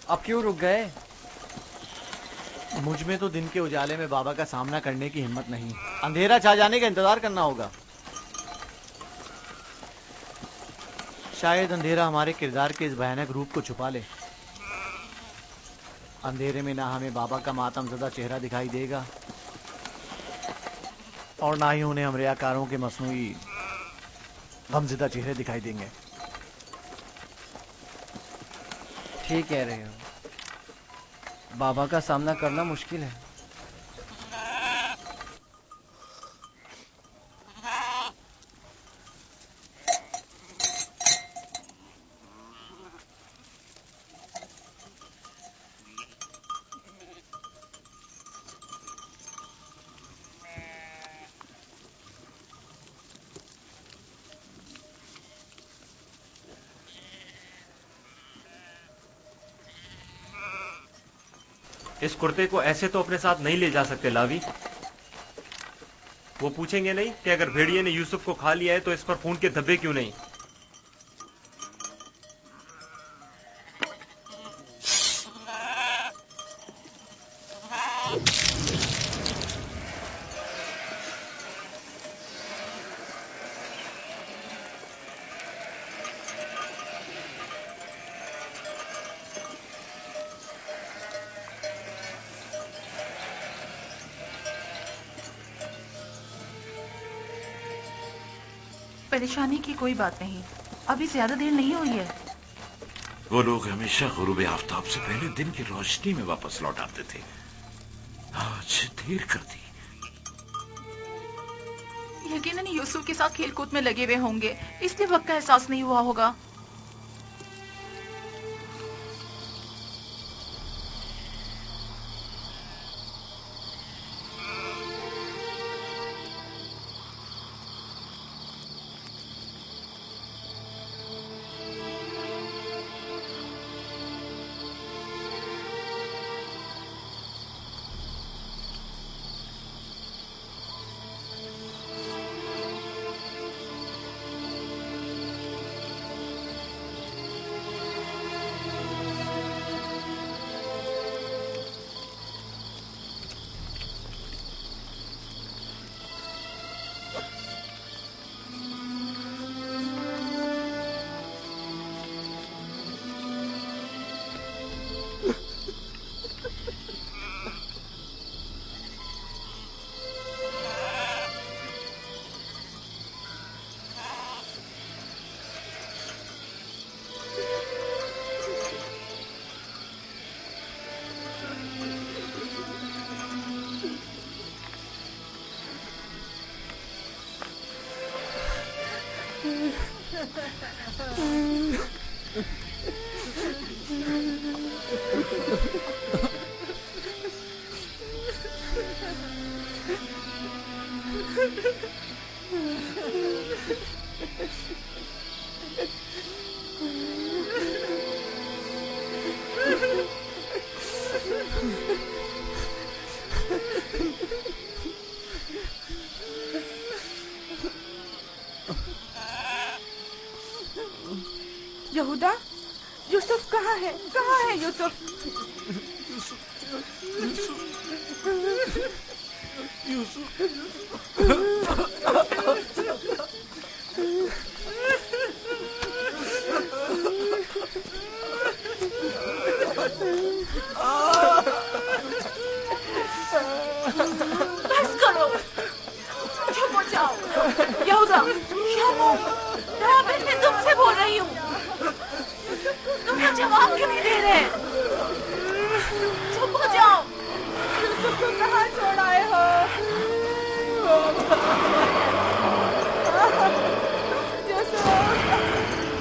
اب کیوں رک گئے؟ مجھ میں تو دن کے اجالے میں بابا کا سامنا کرنے کی ہمت نہیں، اندھیرا چھا جانے کا انتظار کرنا ہوگا۔ شاید اندھیرا ہمارے کردار کے اس بھیانک روپ کو چھپا لے۔ اندھیرے میں نہ ہمیں بابا کا ماتم زدہ چہرہ دکھائی دے گا اور نہ ہی انہیں ہم ریاکاروں کے مصنوعی غمزدہ چہرے دکھائی دیں گے۔ ٹھیک کہہ رہے ہو، بابا کا سامنا کرنا مشکل ہے۔ اس کرتے کو ایسے تو اپنے ساتھ نہیں لے جا سکتے لاوی۔ وہ پوچھیں گے نہیں کہ اگر بھیڑیے نے یوسف کو کھا لیا ہے تو اس پر خون کے دھبے کیوں نہیں؟ پریشانی کی کوئی بات نہیں، ابھی زیادہ دیر نہیں ہوئی ہے۔ وہ لوگ ہمیشہ غروب آفتاب سے پہلے دن کی روشنی میں واپس لوٹ آتے تھے، آج دیر کر دی۔ یقیناً یوسف کے ساتھ کھیل کود میں لگے ہوئے ہوں گے، اس لیے وقت کا احساس نہیں ہوا ہوگا۔ یہودا، یوسف کہاں ہے؟ کہاں ہے یوسف؟ بس کرو، چپ ہو جاؤ۔ یہودا، میں تم سے بول رہی ہوں، تم کو جواب کیوں نہیں دے رہے؟ چپ ہو جاؤ۔ یوسف کو کہاں چھوڑ آئے ہو؟ یوسف،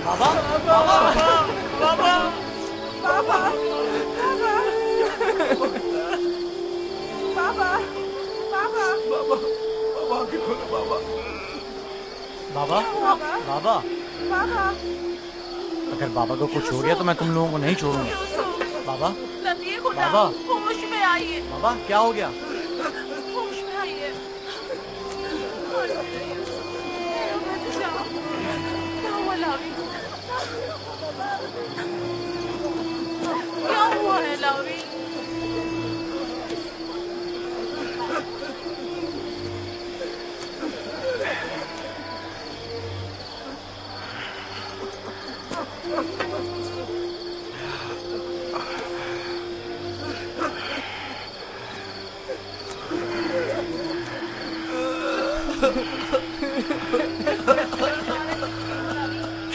بابا بابا بابا بابا، بابا، بابا، بابا بابا آنکھیں کھولو بابا۔ بابا بابا بابا، اگر بابا کو کچھ ہو گیا تو میں تم لوگوں کو نہیں چھوڑوں گا۔ بابا لطیف خدا، بابا، ہوش میں آئیے، بابا کیا ہو گیا؟ ہوش میں آئیے۔ کیا ہوا لاوی؟ کیا ہوا؟ लावी।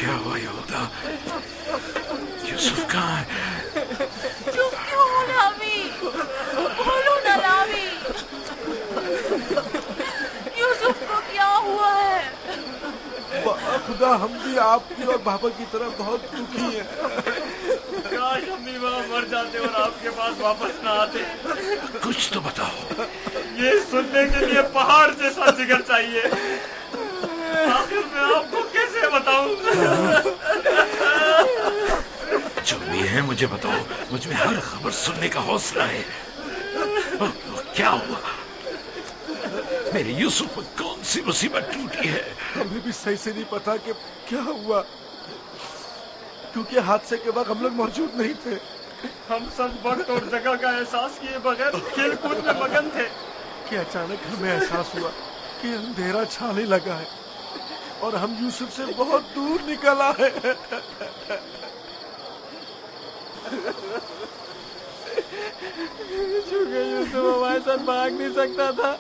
क्या हुआ यहूदा? यूसुफ कहाँ है? चुप क्यों हो लावी? बोलो ना लावी। यूसुफ को क्या हुआ है? खुदा, हम भी आपकी और बाबा की तरह बहुत दुखी हैं। काश हम भी वहाँ मर जाते और आपके पास वापस ना आते। कुछ तो बताओ। ये सुनने के लिए पहाड़ जैसा जिगर चाहिए। आखिर मैं आपको कैसे बताऊं? जो भी है मुझे बताओ। मुझ में हर खबर सुनने का हौसला है। क्या हुआ? मेरे यूसुफ पर कौन सी मुसीबत टूटी है? हमें भी सही से नहीं पता कि क्या हुआ, क्योंकि हादसे के वक्त हम लोग मौजूद नहीं थे। हम सब वक्त और जगह का एहसास किए बगैर खेल कूद में मगन थे कि अचानक हमें एहसास हुआ कि अंधेरा छाने लगा है और हम यूसुफ से बहुत दूर निकल आए। चूंकि यूसुफ हमारे साथ भाग नहीं सकता था,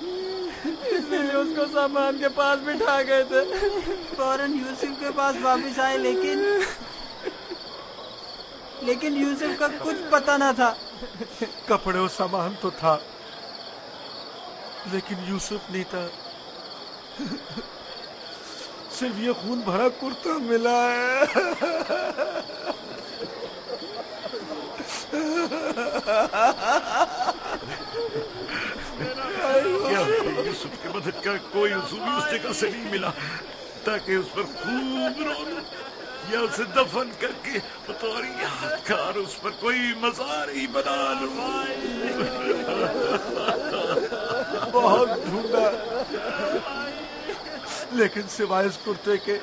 इसलिए उसको सामान के पास बिठा गए थे। फौरन यूसुफ के पास वापस आए, लेकिन यूसुफ का कुछ पता न था। कपड़े और सामान तो था, लेकिन यूसुफ नहीं था। सिर्फ ये खून भरा कुर्ता मिला है। क्या यूसुफ की मदद का कोई उसूली उस जगह से नहीं मिला ताकि उस पर खूब रो लूं या उसे दफन करके बतौर यादगार उस पर कोई मज़ार ही बना लूं? बहुत ढूंढा, लेकिन सिवाय इस कुर्ते के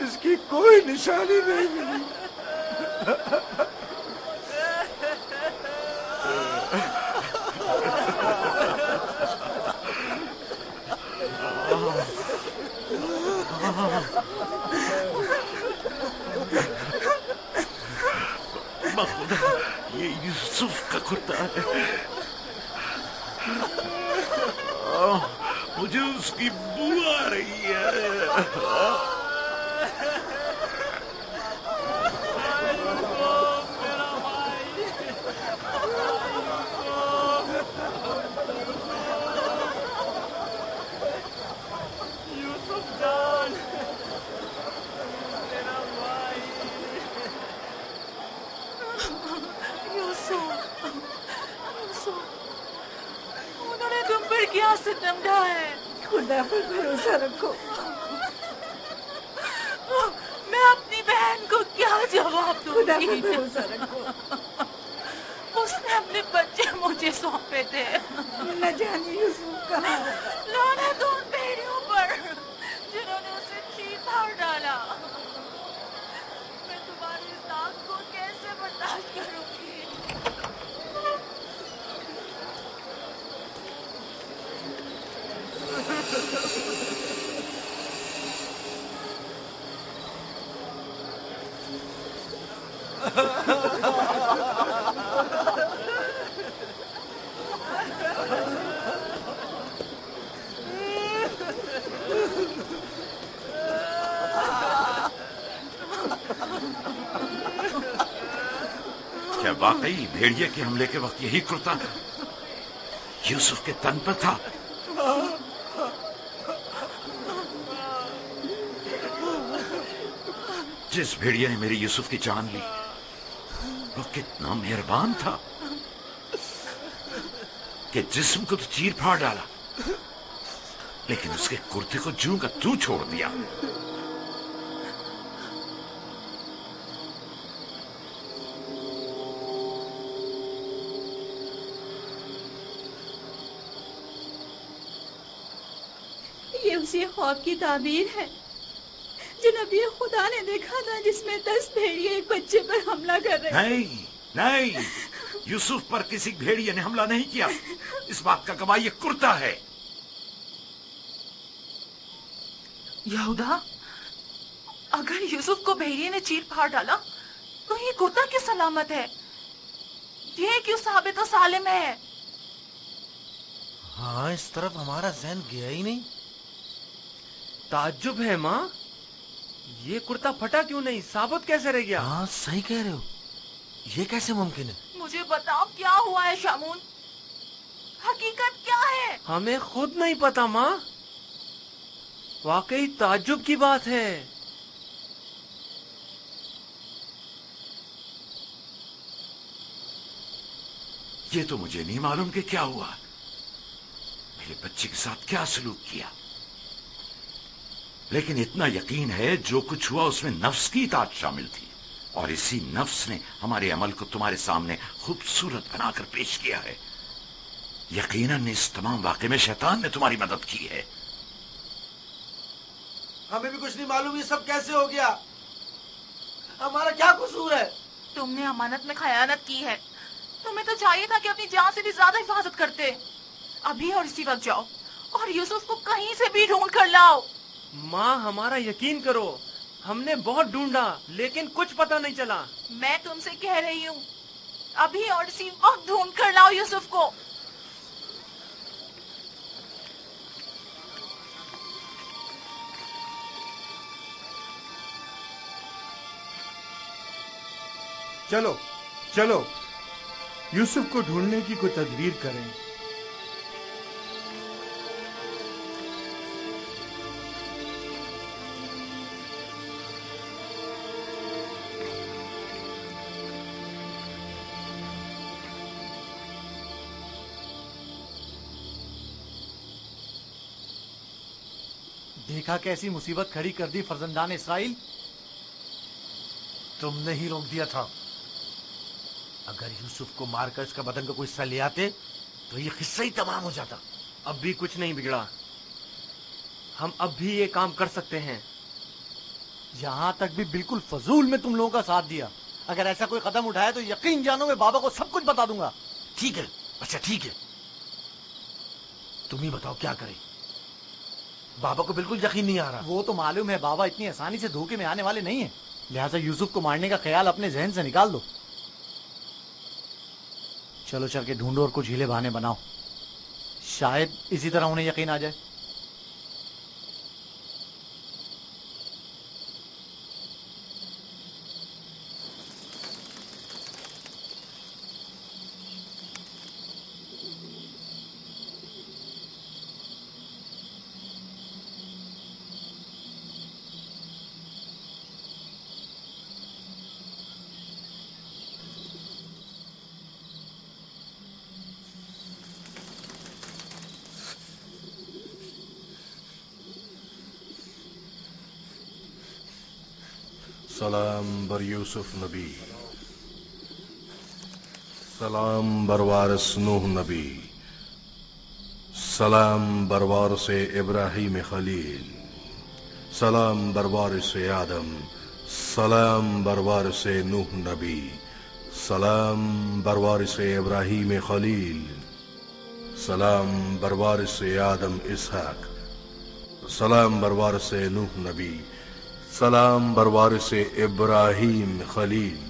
इसकी कोई निशानी नहीं मिली। खुदा, ये यूसुफ का कुर्ता है। मुझे उसकी बू आ रही है। उन्होंने तुम पर क्या सितम ढाया है? खुदा पर भरोसा रखो। मैं अपनी बहन को क्या जवाब खुदा पर दूंगी? भरोसा रखो। उसने अपने बच्चे मुझे सौंपे थे। न जाने यूसुफ कहाँ है। लानत उन भेड़ियों पर जिन्होंने उसे चीर फाड़ डाला। मैं तुम्हारी इस आग को कैसे बर्दाश्त करूंगी? क्या वाकई भेड़िए के हमले के वक्त यही कुर्ता यूसुफ के तन पर था? जिस भेड़िए ने मेरी यूसुफ की जान ली वो कितना मेहरबान था कि जिस्म को तो चीर फाड़ डाला, लेकिन उसके कुर्ते को जूं का तू छोड़ दिया। ये उसी ख्वाब की ताबीर है जो नबी खुदा ने देखा था, जिसमें 10 भेड़िए एक बच्चे पर हमला कर रहे। नहीं, यूसुफ पर किसी भेड़िए ने हमला नहीं किया। इस बात का गवाह ये कुर्ता है। यहूदा, अगर यूसुफ को भेड़िए ने चीर फाड़ डाला तो ये कुर्ता क्यों सलामत है? ये क्यों साबित और सालिम है? हाँ, इस तरफ हमारा ज़हन गया ही नहीं। ताज्जुब है माँ, ये कुर्ता फटा क्यों नहीं, साबुत कैसे रह गया? हाँ, सही कह रहे हो, ये कैसे मुमकिन है? मुझे बताओ क्या हुआ है शामून, हकीकत क्या है? हमें खुद नहीं पता माँ, वाकई ताज्जुब की बात है। ये तो मुझे नहीं मालूम कि क्या हुआ, मेरे बच्चे के साथ क्या सलूक किया, लेकिन इतना यकीन है जो कुछ हुआ उसमें नफ्स की इताअत शामिल थी, और इसी नफ्स ने हमारे अमल को तुम्हारे सामने खूबसूरत बनाकर पेश किया है। यकीनन इस तमाम वाक़े में शैतान ने तुम्हारी मदद की है। हमें भी कुछ नहीं मालूम ये सब कैसे हो गया, हमारा क्या कसूर है? तुमने अमानत में खयानत की है। तुम्हें तो चाहिए था कि अपनी जान से भी ज्यादा हिफाजत करते। अभी और इसी वक्त जाओ और यूसुफ को कहीं से भी ढूंढ कर लाओ। माँ, हमारा यकीन करो, हमने बहुत ढूंढा लेकिन कुछ पता नहीं चला। मैं तुमसे कह रही हूँ, अभी और इसी वक्त ढूंढ कर लाओ यूसुफ को। चलो चलो, यूसुफ को ढूंढने की कोई तदबीर करें। देखा कैसी मुसीबत खड़ी कर दी फर्जंदान इसराइल। तुमने ही रोक दिया था। अगर यूसुफ को मारकर इसका बदन का कोई हिस्सा ले आते तो ये किस्सा ही तमाम हो जाता। अब भी कुछ नहीं बिगड़ा, हम अब भी ये काम कर सकते हैं। यहां तक भी बिल्कुल फजूल में तुम लोगों का साथ दिया। अगर ऐसा कोई कदम उठाया तो यकीन जानो मैं बाबा को सब कुछ बता दूंगा। ठीक है, अच्छा ठीक है, तुम ही बताओ क्या करें। बाबा को बिल्कुल यकीन नहीं आ रहा। वो तो मालूम है बाबा इतनी आसानी से धोखे में आने वाले नहीं है, लिहाजा यूसुफ को मारने का ख्याल अपने जहन से निकाल दो। चलो चल के ढूंढो और कुछ हीले बहाने बनाओ, शायद इसी तरह उन्हें यकीन आ जाए। सलाम बर यूसुफ नबी, सलाम बर वारिस नूह नबी, सलाम बर वारिस इब्राहीम खलील, सलाम बर वारिस आदम, सलाम बर वारिस नूह नबी, सलाम बर वारिस इब्राहीम खलील, सलाम बर वारिस आदम इसहाक, सलाम बर वारिस नूह नबी, सलाम बर वारिस इब्राहीम खलील,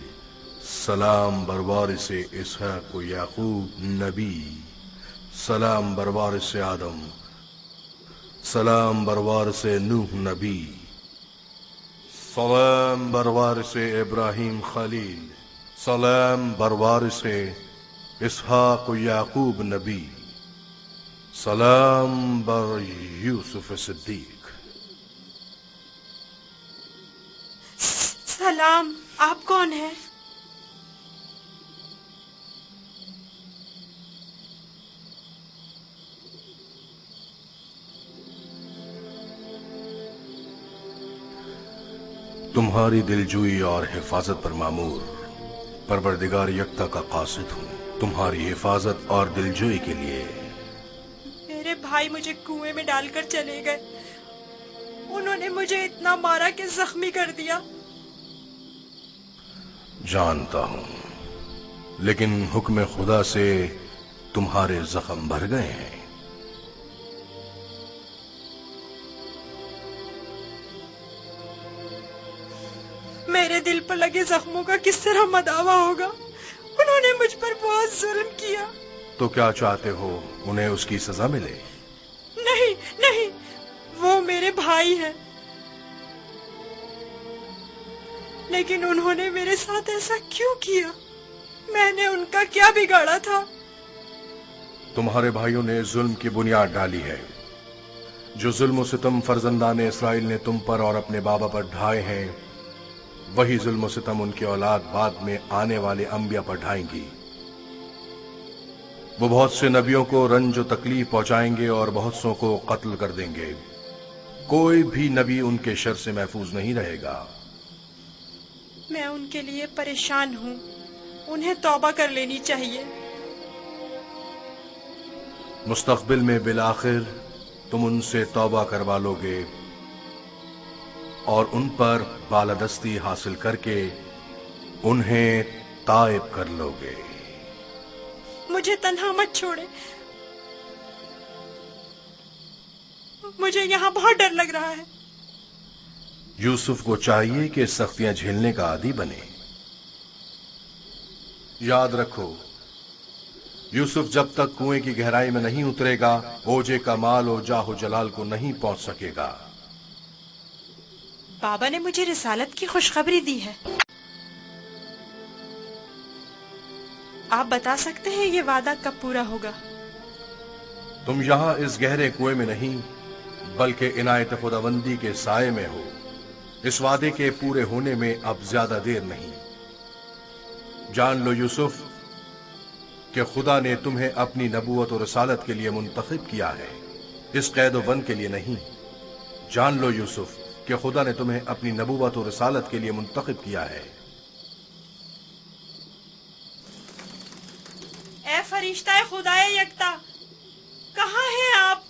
सलाम बर वारिस इसहाक याकूब नबी, सलाम बर वारिस आदम, सलाम बर वारिस नूह नबी, सलाम बर वारिस इब्राहीम खलील, सलाम बर वारिस इसहाक याकूब नबी, सलाम बर यूसुफ सिद्दीक। सलाम, आप कौन हैं? तुम्हारी दिलजोई और हिफाजत पर मामूर परवरदिगार यक्ता का कासिद हूँ। तुम्हारी हिफाजत और दिलजोई के लिए मेरे भाई मुझे कुएं में डालकर चले गए। उन्होंने मुझे इतना मारा कि जख्मी कर दिया। जानता हूँ, लेकिन हुक्म खुदा से तुम्हारे जख्म भर गए हैं। मेरे दिल पर लगे जख्मों का किस तरह मदावा होगा? उन्होंने मुझ पर बहुत जुल्म किया। तो क्या चाहते हो, उन्हें उसकी सजा मिले? नहीं नहीं, वो मेरे भाई हैं, लेकिन उन्होंने मेरे साथ ऐसा क्यों किया? मैंने उनका क्या बिगाड़ा था? तुम्हारे भाइयों ने जुल्म की बुनियाद डाली है। जो जुल्म सितम फर्जंदान इसराइल ने तुम पर और अपने बाबा पर ढाए हैं, वही जुल्म सितम उनकी औलाद बाद में आने वाले अंबिया पर ढाएंगी। वो बहुत से नबियों को रंज और तकलीफ पहुंचाएंगे और बहुत सौ को कत्ल कर देंगे। कोई भी नबी उनके शर से महफूज नहीं रहेगा। मैं उनके लिए परेशान हूँ, उन्हें तौबा कर लेनी चाहिए। मुस्तकबिल में बिलाखिर तुम उनसे तौबा करवा लोगे और उन पर बालादस्ती हासिल करके उन्हें ताइब कर लोगे। मुझे तन्हा मत छोड़े, मुझे यहाँ बहुत डर लग रहा है। यूसुफ को चाहिए कि सख्तियां झेलने का आदी बने। याद रखो, यूसुफ जब तक कुएं की गहराई में नहीं उतरेगा, ओजे का माल और जाहो जलाल को नहीं पहुंच सकेगा। बाबा ने मुझे रिसालत की खुशखबरी दी है। आप बता सकते हैं ये वादा कब पूरा होगा? तुम यहां इस गहरे कुएं में नहीं, बल्कि इनायत खुदाबंदी के साए में हो। इस वादे के पूरे होने में अब ज्यादा देर नहीं। जान लो यूसुफ कि खुदा ने तुम्हें अपनी नबूवत और रिसालत के लिए मुंतखब किया है, इस कैद व बंद के लिए नहीं। जान लो यूसुफ कि खुदा ने तुम्हें अपनी नबूवत और रिसालत के लिए मुंतखब किया है। ए फरिश्ता खुदाए यकता, कहाँ हैं आप?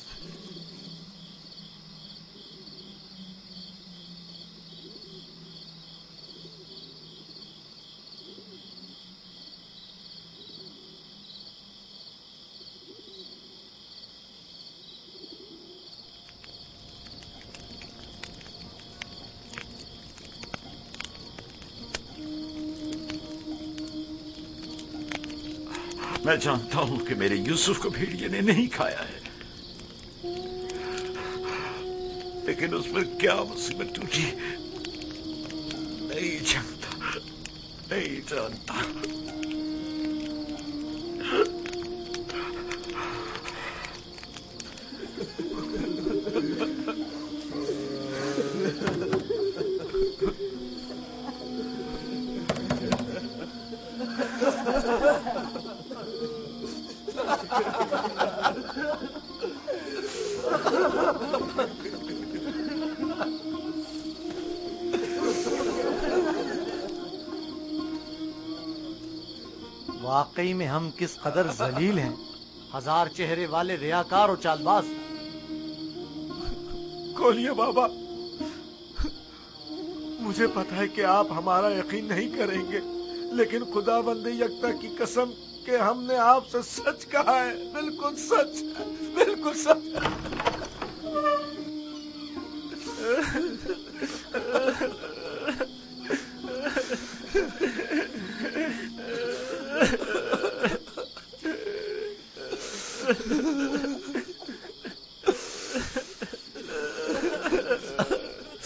मैं जानता हूं कि मेरे यूसुफ को भेड़िए ने नहीं खाया है, लेकिन उस पर क्या मुसीबत टूटी नहीं जानता, नहीं जानता। वाकई में हम किस कदर जलील हैं, हजार चेहरे वाले रियाकार और चालबाज। खोलिए बाबा, मुझे पता है कि आप हमारा यकीन नहीं करेंगे, लेकिन खुदावंद यकता की कसम कि हमने आपसे सच कहा है, बिल्कुल सच, बिल्कुल सच।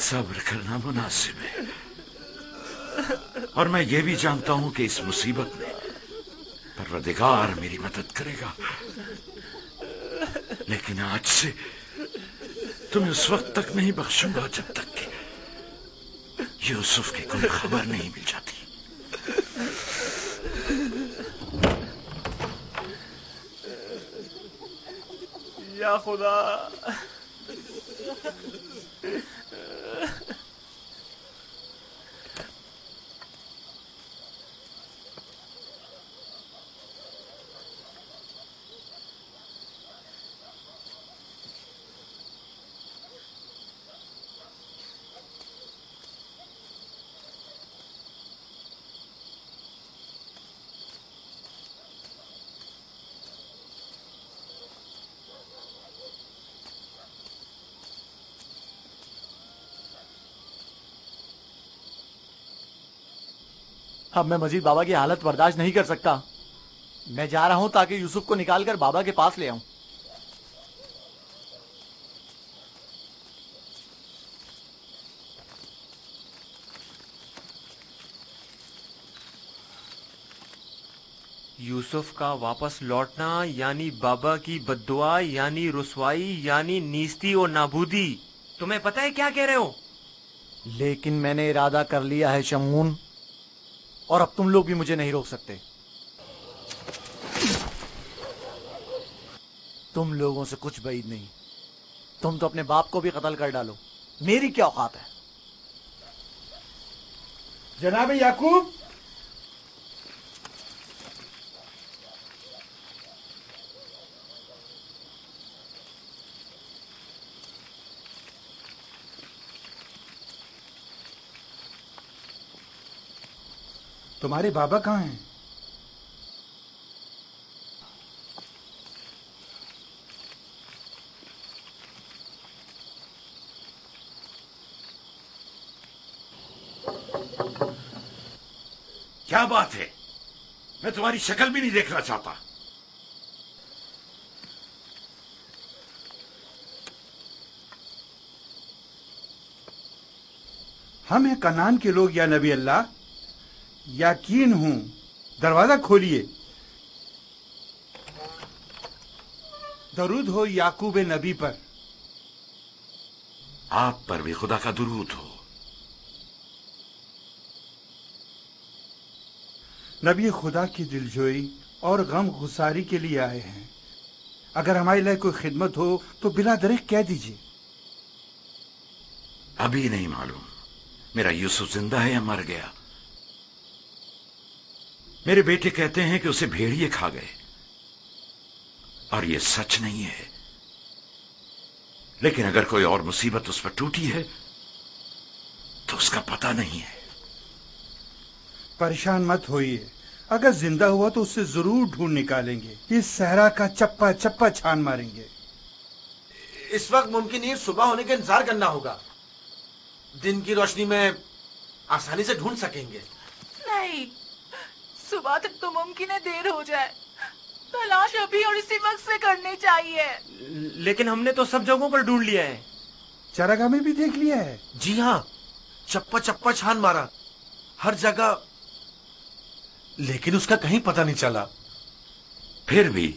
सब्र करना मुनासिब है, और मैं ये भी जानता हूं कि इस मुसीबत में परवरदिगार मेरी मदद करेगा। लेकिन आज से तुम्हें उस वक्त तक नहीं बख्शूंगा जब तक कि यूसुफ की कोई खबर नहीं मिल जाती। या खुदा, اب میں مزید بابا کی حالت برداشت نہیں کر سکتا. میں جا رہا ہوں تاکہ یوسف کو نکال کر بابا کے پاس لے آؤں. یوسف کا واپس لوٹنا یعنی بابا کی بددعا یعنی رسوائی یعنی نیستی اور نابودی. تمہیں پتہ ہے کیا کہہ رہے ہو؟ لیکن میں نے ارادہ کر لیا ہے شمعون، اور اب تم لوگ بھی مجھے نہیں روک سکتے. تم لوگوں سے کچھ بعید نہیں. تم تو اپنے باپ کو بھی قتل کر ڈالو، میری کیا اوقات ہے؟ جناب یعقوب، تمہارے بابا کہاں ہیں؟ کیا بات ہے؟ میں تمہاری شکل بھی نہیں دیکھنا چاہتا. ہم ہیں کنعان کے لوگ یا نبی اللہ. یقین ہوں، دروازہ کھولیے. درود ہو یعقوب نبی پر. آپ پر بھی خدا کا درود ہو. نبی خدا کی دلجوئی اور غم گساری کے لیے آئے ہیں. اگر ہمارے لیے کوئی خدمت ہو تو بلا دریغ کہہ دیجیے. ابھی نہیں معلوم میرا یوسف زندہ ہے یا مر گیا. میرے بیٹے کہتے ہیں کہ اسے بھیڑیے کھا گئے، اور یہ سچ نہیں ہے. لیکن اگر کوئی اور مصیبت اس پر ٹوٹی ہے تو اس کا پتہ نہیں ہے. پریشان مت ہوئیے، اگر زندہ ہوا تو اسے ضرور ڈھونڈ نکالیں گے. اس صحرا کا چپا چپا چھان ماریں گے. اس وقت ممکن نہیں صبح ہونے کا انتظار کرنا ہوگا. دن کی روشنی میں آسانی سے ڈھونڈ سکیں گے. نہیں، صبح تک تو ممکن ہے دیر ہو جائے. تلاش ابھی اور اسی وقت سے کرنی چاہیے. لیکن ہم نے تو سب جگہوں پر ڈھونڈ لیا ہے. چراگاہ میں بھی دیکھ لیا ہے. جی ہاں، چپا چپا چھان مارا ہر جگہ، لیکن اس کا کہیں پتہ نہیں چلا. پھر بھی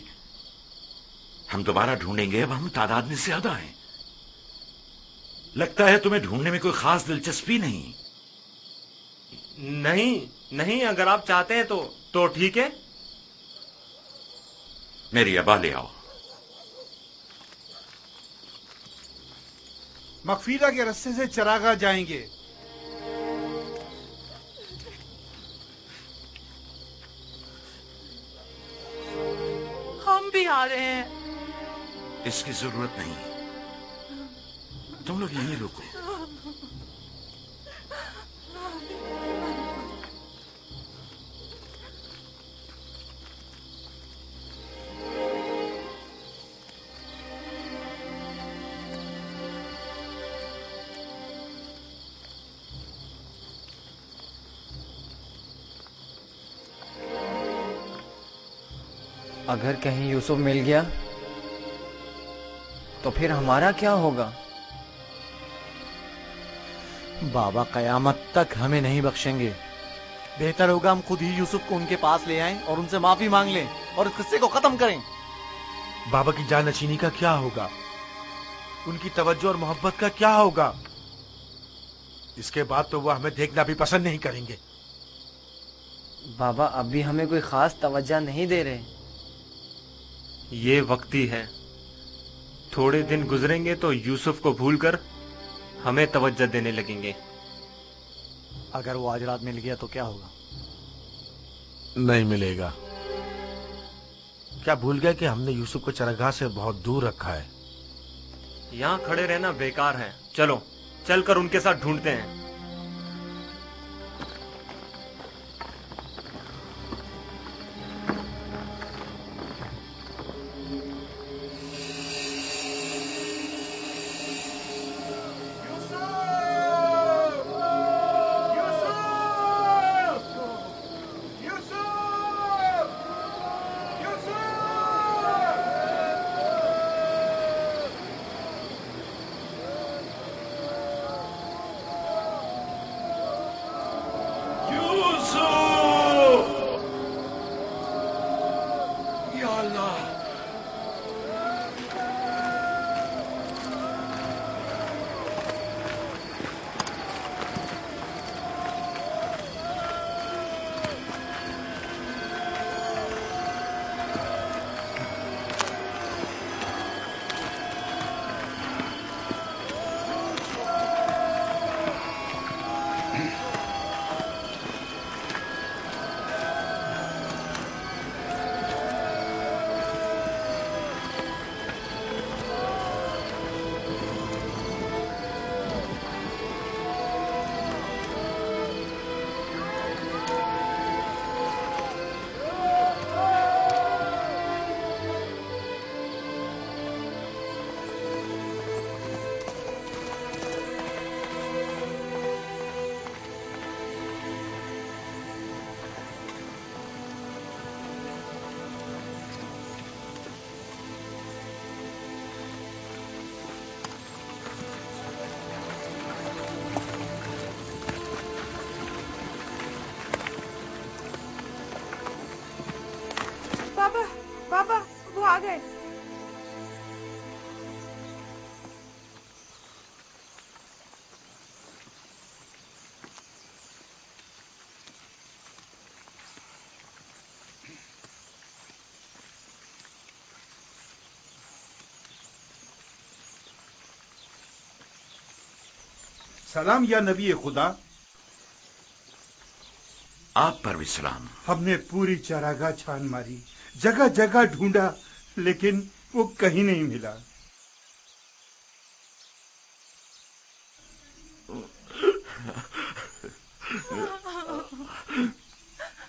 ہم دوبارہ ڈھونڈیں گے. اب ہم تعداد میں زیادہ ہیں. لگتا ہے تمہیں ڈھونڈنے میں کوئی خاص دلچسپی نہیں. نہیں، اگر آپ چاہتے ہیں تو ٹھیک ہے. میری ابا لے آؤ. مغفیرہ کے رستے سے چراگاہ جائیں گے. ہم بھی آ رہے ہیں. اس کی ضرورت نہیں، تم لوگ یہیں رکو. اگر کہیں یوسف مل گیا تو پھر ہمارا کیا ہوگا؟ بابا قیامت تک ہمیں نہیں بخشیں گے. بہتر ہوگا ہم خود ہی یوسف کو ان کے پاس لے آئیں اور ان سے معافی مانگ لیں اور اس قصے کو ختم کریں. بابا کی جانشینی کا کیا ہوگا؟ ان کی توجہ اور محبت کا کیا ہوگا؟ اس کے بعد تو وہ ہمیں دیکھنا بھی پسند نہیں کریں گے. بابا اب بھی ہمیں کوئی خاص توجہ نہیں دے رہے. یہ وقتی ہے. تھوڑے دن گزریں گے تو یوسف کو بھول کر ہمیں توجہ دینے لگیں گے. اگر وہ آج رات مل گیا تو کیا ہوگا؟ نہیں ملے گا. کیا بھول گیا کہ ہم نے یوسف کو چراگاہ سے بہت دور رکھا ہے؟ یہاں کھڑے رہنا بیکار ہے. چلو چل کر ان کے ساتھ ڈھونڈتے ہیں. गए। सलाम या नबी खुदा। आप पर भी सलाम। हमने पूरी चरागाह छान मारी, जगह जगह ढूंढा, लेकिन वो कहीं नहीं मिला।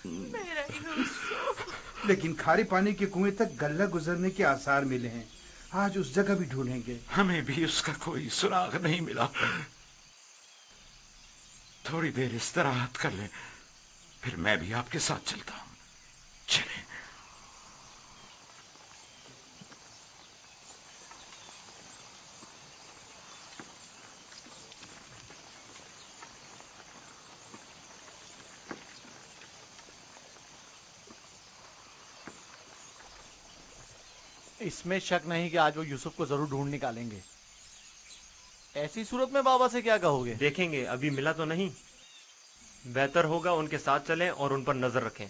मेरा यूसुफ। लेकिन खारे पानी के कुएं तक गल्ला गुजरने के आसार मिले हैं। आज उस जगह भी ढूंढेंगे। हमें भी उसका कोई सुराग नहीं मिला। थोड़ी देर इस्तराहत कर ले, फिर मैं भी आपके साथ चलता हूं। चलें। इसमें शक नहीं कि आज वो यूसुफ को जरूर ढूंढ निकालेंगे। ऐसी सूरत में बाबा से क्या कहोगे? देखेंगे, अभी मिला तो नहीं। बेहतर होगा उनके साथ चलें और उन पर नजर रखें।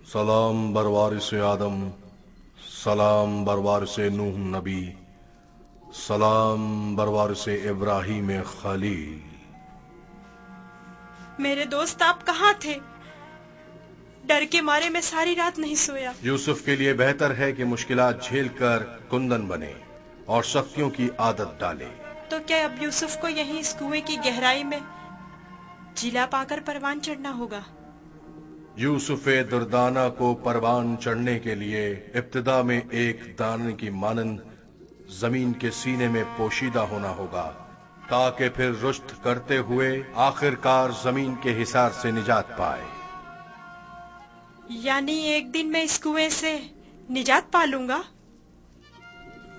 सलाम बरवारिस आदम, सलाम बरवारिस नूह नबी, सलाम बरवारिस इब्राहिम खलील। मेरे दोस्त आप कहाँ थे? डर के मारे मैं सारी रात नहीं सोया। यूसुफ के लिए बेहतर है कि मुश्किलात झेलकर कुंदन बने और सख्तियों की आदत डाले। तो क्या अब यूसुफ को यहीं इस कुएं की गहराई में जिला पाकर परवान चढ़ना होगा? यूसुफ दुर्दाना को परवान चढ़ने के लिए इब्तिदा में एक दाने की मानंद जमीन के सीने में पोशीदा होना होगा, ताकि फिर रुश्त करते हुए आखिरकार जमीन के हिसार से निजात पाए। यानी एक दिन मैं इस कुएं से निजात पा लूंगा?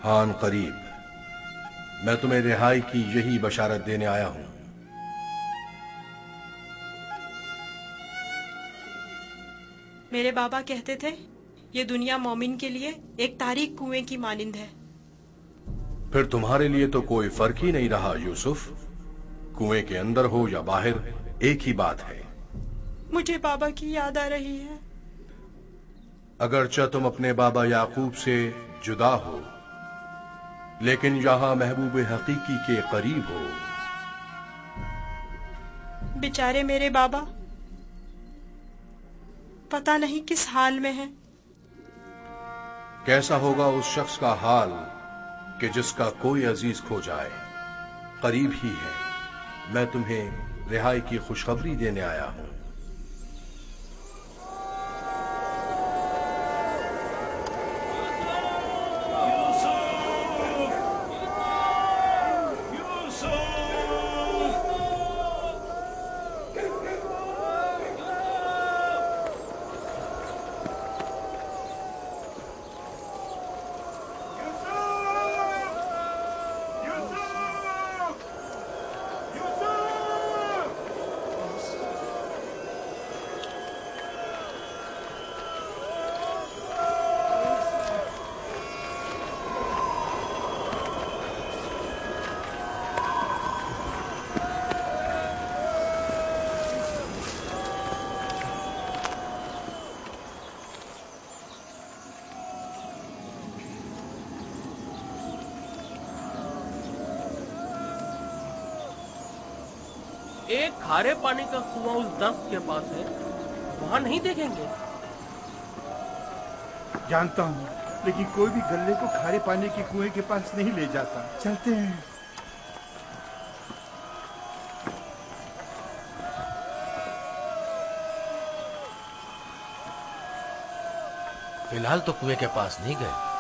हान करीब। मैं तुम्हें रिहाई की यही बशारत देने आया हूं। मेरे बाबा कहते थे ये दुनिया मोमिन के लिए एक तारीक कुएं की मानिंद है। फिर तुम्हारे लिए तो कोई फर्क ही नहीं रहा यूसुफ। कुएं के अंदर हो या बाहर, एक ही बात है। मुझे बाबा की याद आ रही है। अगरचे तुम अपने बाबा याकूब से जुदा हो, लेकिन यहां महबूब हकीकी के करीब हो। बेचारे मेरे बाबा पता नहीं किस हाल में हैं। कैसा होगा उस शख्स का हाल कि जिसका कोई अजीज खो जाए। करीब ही है, मैं तुम्हें रिहाई की खुशखबरी देने आया हूं। एक खारे पानी का कुआं उस दस्त के पास है, वहां नहीं देखेंगे? जानता हूँ, लेकिन कोई भी गल्ले को खारे पानी के कुएं के पास नहीं ले जाता। चलते हैं। फिलहाल तो कुएं के पास नहीं गए।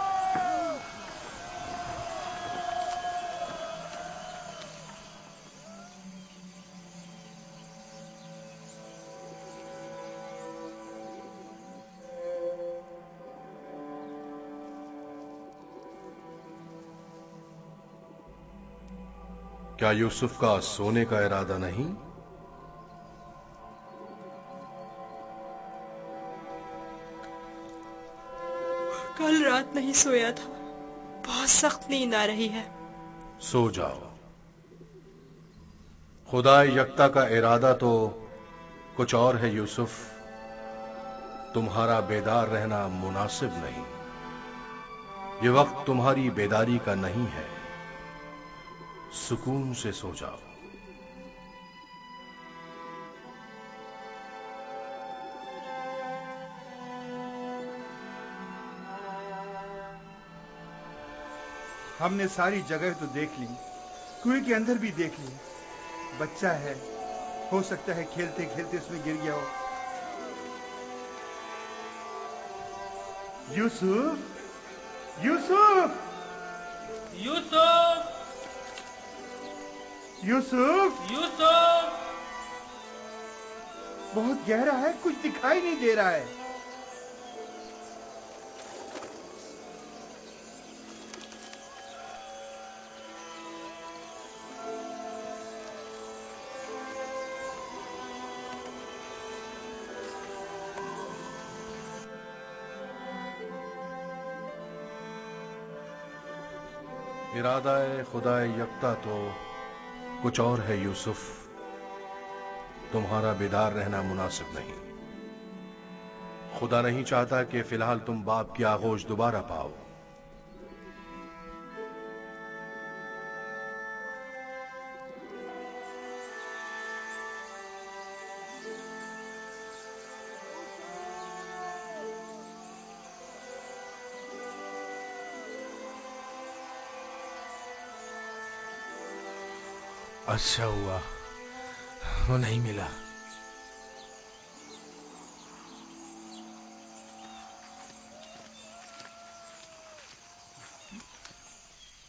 क्या यूसुफ का सोने का इरादा नहीं? कल रात नहीं सोया था, बहुत सख्त नींद आ रही है। सो जाओ। खुदा यकता का इरादा तो कुछ और है यूसुफ। तुम्हारा बेदार रहना मुनासिब नहीं। ये वक्त तुम्हारी बेदारी का नहीं है। सुकून से सो जाओ। हमने सारी जगह तो देख ली, कुएं के अंदर भी देख ली। बच्चा है, हो सकता है खेलते खेलते उसमें गिर गया हो। यूसुफ, यूसुफ, यूसुफ, यूसुफ, यूसुफ। बहुत गहरा है, कुछ दिखाई नहीं दे रहा है। इरादा खुदा यकता तो कुछ और है यूसुफ। तुम्हारा बेदार रहना मुनासिब नहीं। खुदा नहीं चाहता कि फिलहाल तुम बाप की आगोश दोबारा पाओ। अच्छा हुआ वो नहीं मिला।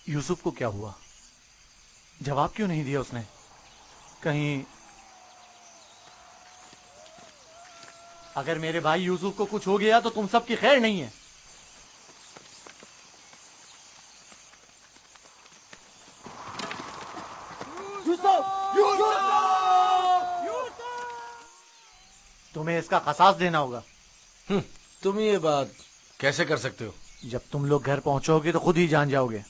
यूसुफ को क्या हुआ? जवाब क्यों नहीं दिया उसने? कहीं अगर मेरे भाई यूसुफ को कुछ हो गया तो तुम सबकी खैर नहीं है। तुम्हें इसका खसास देना होगा। तुम ये बात कैसे कर सकते हो? जब तुम लोग घर पहुंचोगे तो खुद ही जान जाओगे।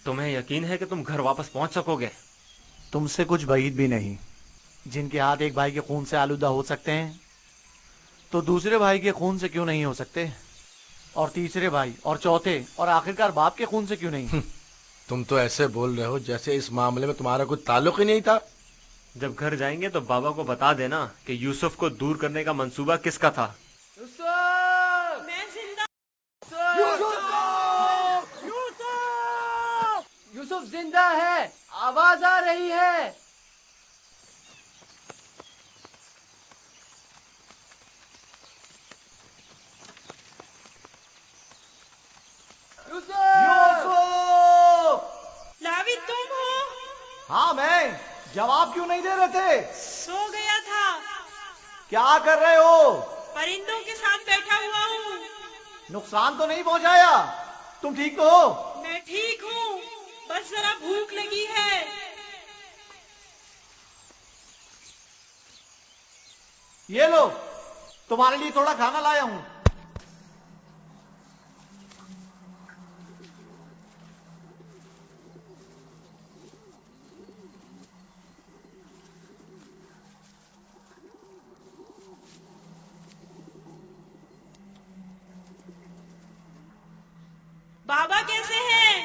तुम्हें यकीन है कि तुम घर वापस पहुंच सकोगे? तुमसे कुछ بعید भी नहीं। जिनके हाथ एक भाई के खून से आलूदा हो सकते हैं तो दूसरे भाई के खून से क्यों नहीं हो सकते? और तीसरे भाई और चौथे और आखिरकार बाप के खून से क्यों नहीं? तुम तो ऐसे बोल रहे हो जैसे इस मामले में तुम्हारा कोई ताल्लुक ही नहीं था। जब घर जाएंगे तो बाबा को बता देना कि यूसुफ को दूर करने का मंसूबा किसका था। मैं آواز آ رہی ہے. لاوی تم ہو؟ ہاں میں. جواب کیوں نہیں دے رہے تھے؟ سو گیا تھا. کیا کر رہے ہو؟ پرندوں کے ساتھ بیٹھا ہوا ہوں. نقصان تو نہیں پہنچایا؟ تم ٹھیک تو ہو؟ میں ٹھیک ہوں، بس ذرا بھوک لگی ہے. یہ لو، تمہارے لیے تھوڑا کھانا لایا ہوں. بابا کیسے ہیں؟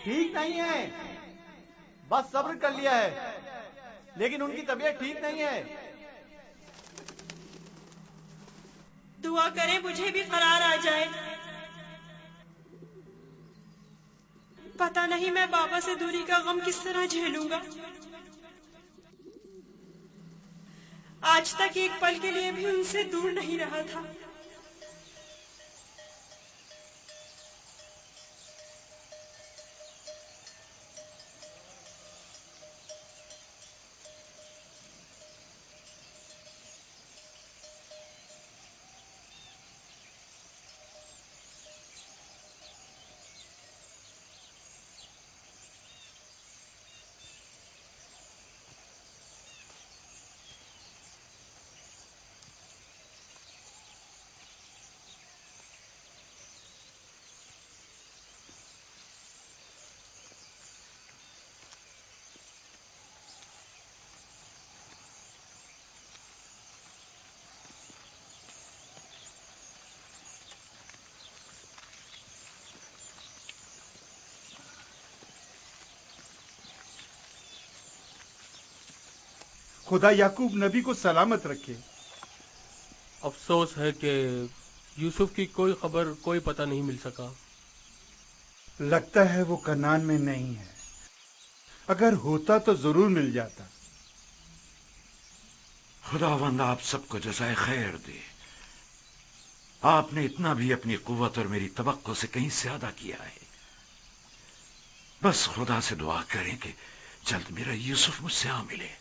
ٹھیک نہیں ہے، بس صبر کر لیا ہے، لیکن ان کی طبیعت ٹھیک نہیں ہے. دعا کریں مجھے بھی قرار آ جائے. پتہ نہیں میں بابا سے دوری کا غم کس طرح جھیلوں گا. آج تک ایک پل کے لیے بھی ان سے دور نہیں رہا تھا. خدا یعقوب نبی کو سلامت رکھے. افسوس ہے کہ یوسف کی کوئی خبر، کوئی پتہ نہیں مل سکا. لگتا ہے وہ کنعان میں نہیں ہے. اگر ہوتا تو ضرور مل جاتا. خداوند آپ سب کو جزائے خیر دے. آپ نے اتنا بھی اپنی قوت اور میری توقع سے کہیں زیادہ کیا ہے. بس خدا سے دعا کریں کہ جلد میرا یوسف مجھ سے آ ملے.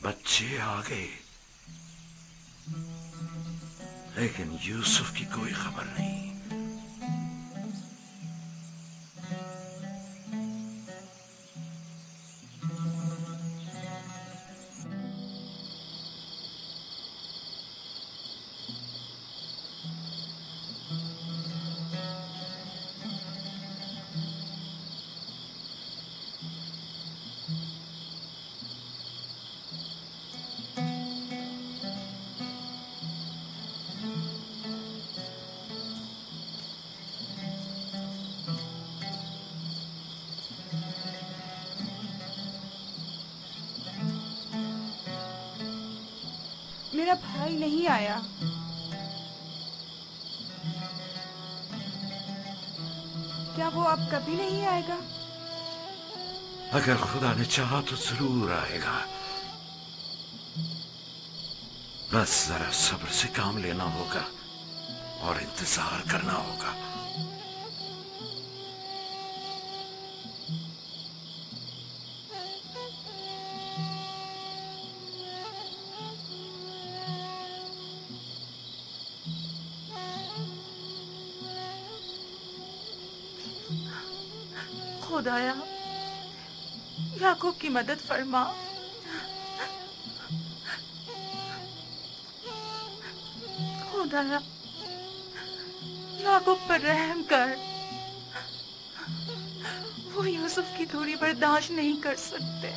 بچے آ گئے، لیکن یوسف کی کوئی خبر نہیں. میرا بھائی نہیں آیا. کیا وہ اب کبھی نہیں آئے گا؟ اگر خدا نے چاہا تو ضرور آئے گا. بس ذرا صبر سے کام لینا ہوگا اور انتظار کرنا ہوگا. خدایا یعقوب کی مدد فرما. خدایا یعقوب پر رحم کر. یوسف کی دوری برداشت نہیں کر سکتے.